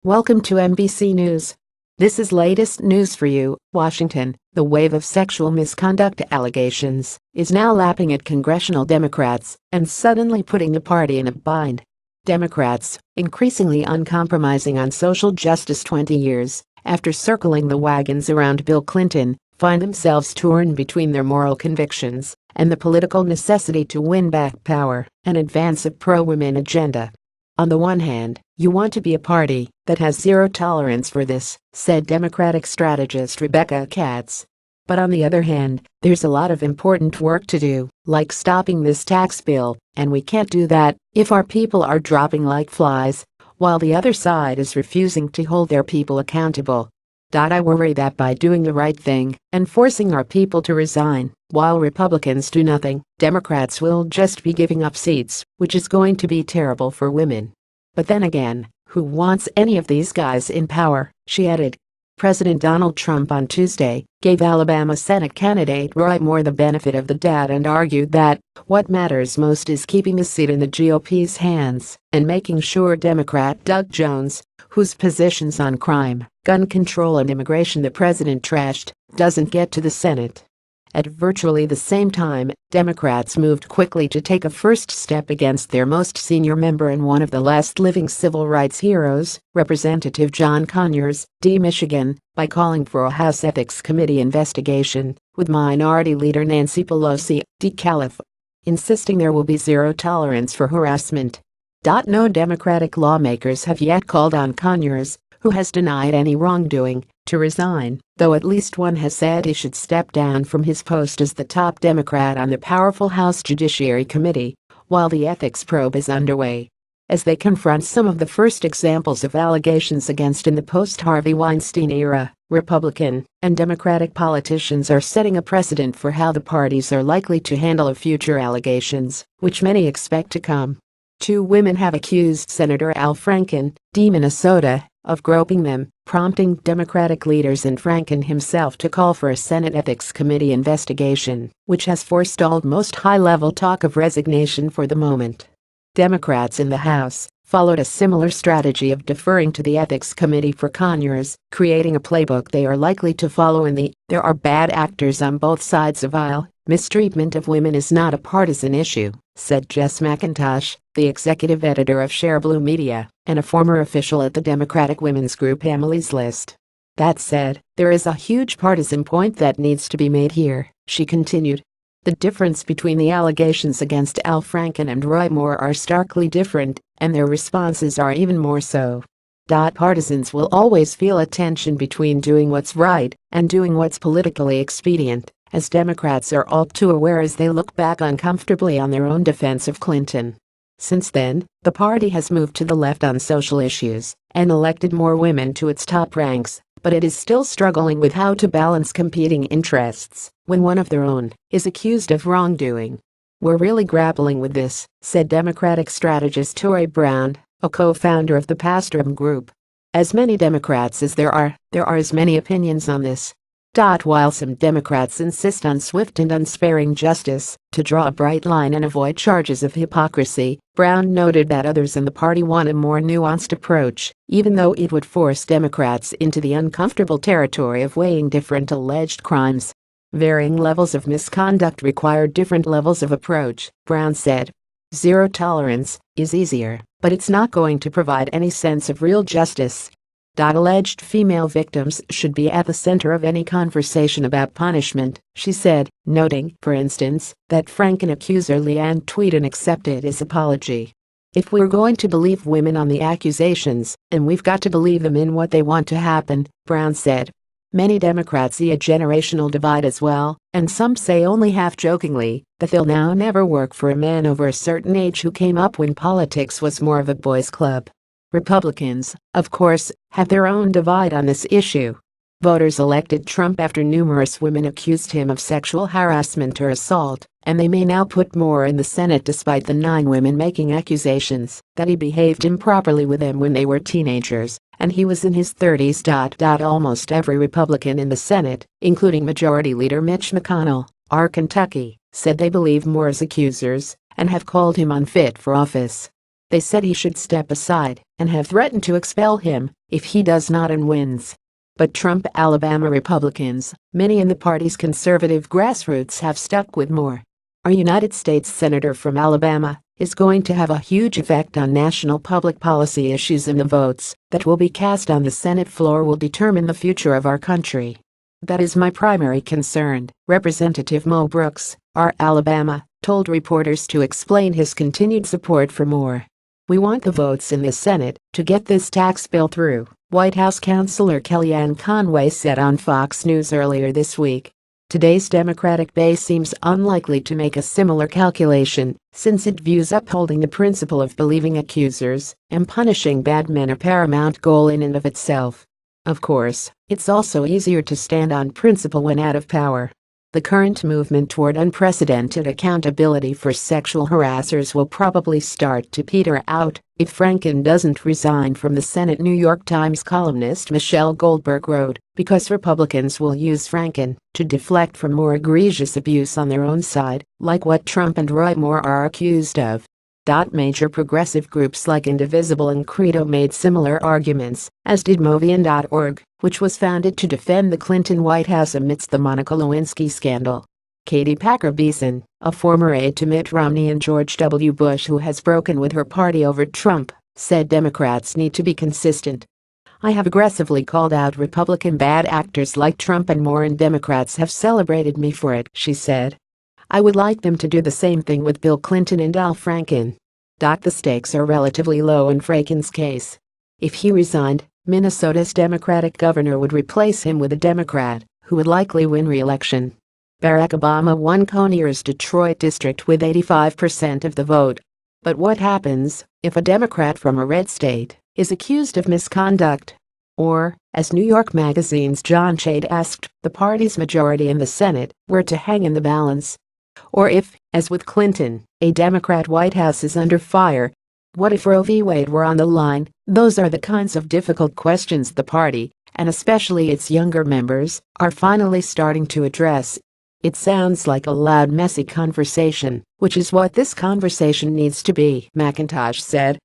Welcome to NBC News. This is latest news for you. Washington, the wave of sexual misconduct allegations is now lapping at congressional Democrats and suddenly putting the party in a bind. Democrats, increasingly uncompromising on social justice 20 years after circling the wagons around Bill Clinton, find themselves torn between their moral convictions and the political necessity to win back power and advance a pro-women agenda. On the one hand, you want to be a party that has zero tolerance for this, said Democratic strategist Rebecca Katz. But on the other hand, there's a lot of important work to do, like stopping this tax bill, and we can't do that if our people are dropping like flies, while the other side is refusing to hold their people accountable. I worry that by doing the right thing and forcing our people to resign, while Republicans do nothing, Democrats will just be giving up seats, which is going to be terrible for women. But then again, who wants any of these guys in power, she added. President Donald Trump on Tuesday gave Alabama Senate candidate Roy Moore the benefit of the doubt and argued that what matters most is keeping the seat in the GOP's hands and making sure Democrat Doug Jones, whose positions on crime, gun control and immigration the president trashed, doesn't get to the Senate. At virtually the same time, Democrats moved quickly to take a first step against their most senior member and one of the last living civil rights heroes, Representative John Conyers, D. Michigan, by calling for a House Ethics Committee investigation, with Minority Leader Nancy Pelosi, D. Calif, insisting there will be zero tolerance for harassment. No Democratic lawmakers have yet called on Conyers, who has denied any wrongdoing, to resign, though at least one has said he should step down from his post as the top Democrat on the powerful House Judiciary Committee, while the ethics probe is underway. As they confront some of the first examples of allegations against in the post-Harvey Weinstein era, Republican and Democratic politicians are setting a precedent for how the parties are likely to handle future allegations, which many expect to come. Two women have accused Senator Al Franken, D. Minnesota, of groping them, prompting Democratic leaders and Franken himself to call for a Senate Ethics Committee investigation, which has forestalled most high-level talk of resignation for the moment. Democrats in the House followed a similar strategy of deferring to the Ethics Committee for Conyers, creating a playbook they are likely to follow in the "there are bad actors on both sides of aisle, mistreatment of women is not a partisan issue," said Jess McIntosh, the executive editor of Share Blue Media and a former official at the Democratic women's group Emily's List. That said, there is a huge partisan point that needs to be made here, she continued. The difference between the allegations against Al Franken and Roy Moore are starkly different, and their responses are even more so. Partisans will always feel a tension between doing what's right and doing what's politically expedient, as Democrats are all too aware as they look back uncomfortably on their own defense of Clinton. Since then, the party has moved to the left on social issues and elected more women to its top ranks, but it is still struggling with how to balance competing interests when one of their own is accused of wrongdoing. We're really grappling with this, said Democratic strategist Tory Brown, a co-founder of the Pastram Group. As many Democrats as there are as many opinions on this. While some Democrats insist on swift and unsparing justice to draw a bright line and avoid charges of hypocrisy, Brown noted that others in the party want a more nuanced approach, even though it would force Democrats into the uncomfortable territory of weighing different alleged crimes. Varying levels of misconduct require different levels of approach, Brown said. Zero tolerance is easier, but it's not going to provide any sense of real justice. Alleged female victims should be at the center of any conversation about punishment, she said, noting, for instance, that Franken accuser Leanne Tweeden accepted his apology. If we're going to believe women on the accusations, and we've got to believe them in what they want to happen, Brown said. Many Democrats see a generational divide as well, and some say only half-jokingly that they'll now never work for a man over a certain age who came up when politics was more of a boys' club. Republicans, of course, have their own divide on this issue. Voters elected Trump after numerous women accused him of sexual harassment or assault, and they may now put Moore in the Senate despite the 9 women making accusations that he behaved improperly with them when they were teenagers, and he was in his 30s. Almost every Republican in the Senate, including Majority Leader Mitch McConnell, R. Kentucky, said they believe Moore's accusers and have called him unfit for office. They said he should step aside and have threatened to expel him if he does not and wins. But Trump Alabama Republicans, many in the party's conservative grassroots, have stuck with more. Our United States Senator from Alabama is going to have a huge effect on national public policy issues, and the votes that will be cast on the Senate floor will determine the future of our country. That is my primary concern, Representative Mo Brooks, R. Alabama, told reporters to explain his continued support for more. We want the votes in the Senate to get this tax bill through, White House Counselor Kellyanne Conway said on Fox News earlier this week. Today's Democratic base seems unlikely to make a similar calculation, since it views upholding the principle of believing accusers and punishing bad men a paramount goal in and of itself. Of course, it's also easier to stand on principle when out of power. The current movement toward unprecedented accountability for sexual harassers will probably start to peter out if Franken doesn't resign from the Senate. New York Times columnist Michelle Goldberg wrote, because Republicans will use Franken to deflect from more egregious abuse on their own side, like what Trump and Roy Moore are accused of. Major progressive groups like Indivisible and Credo made similar arguments, as did Movian.org, which was founded to defend the Clinton White House amidst the Monica Lewinsky scandal. Katie Packer Beeson, a former aide to Mitt Romney and George W. Bush who has broken with her party over Trump, said Democrats need to be consistent. I have aggressively called out Republican bad actors like Trump and Moore, and Democrats have celebrated me for it, she said. I would like them to do the same thing with Bill Clinton and Al Franken. The stakes are relatively low in Franken's case. If he resigned, Minnesota's Democratic governor would replace him with a Democrat who would likely win re-election. Barack Obama won Conyers' Detroit district with 85% of the vote. But what happens if a Democrat from a red state is accused of misconduct? Or, as New York Magazine's John Shade asked, the party's majority in the Senate were to hang in the balance? Or if, as with Clinton, a Democrat White House is under fire? What if Roe v. Wade were on the line? Those are the kinds of difficult questions the party, and especially its younger members, are finally starting to address. It sounds like a loud, messy conversation, which is what this conversation needs to be, McIntosh said.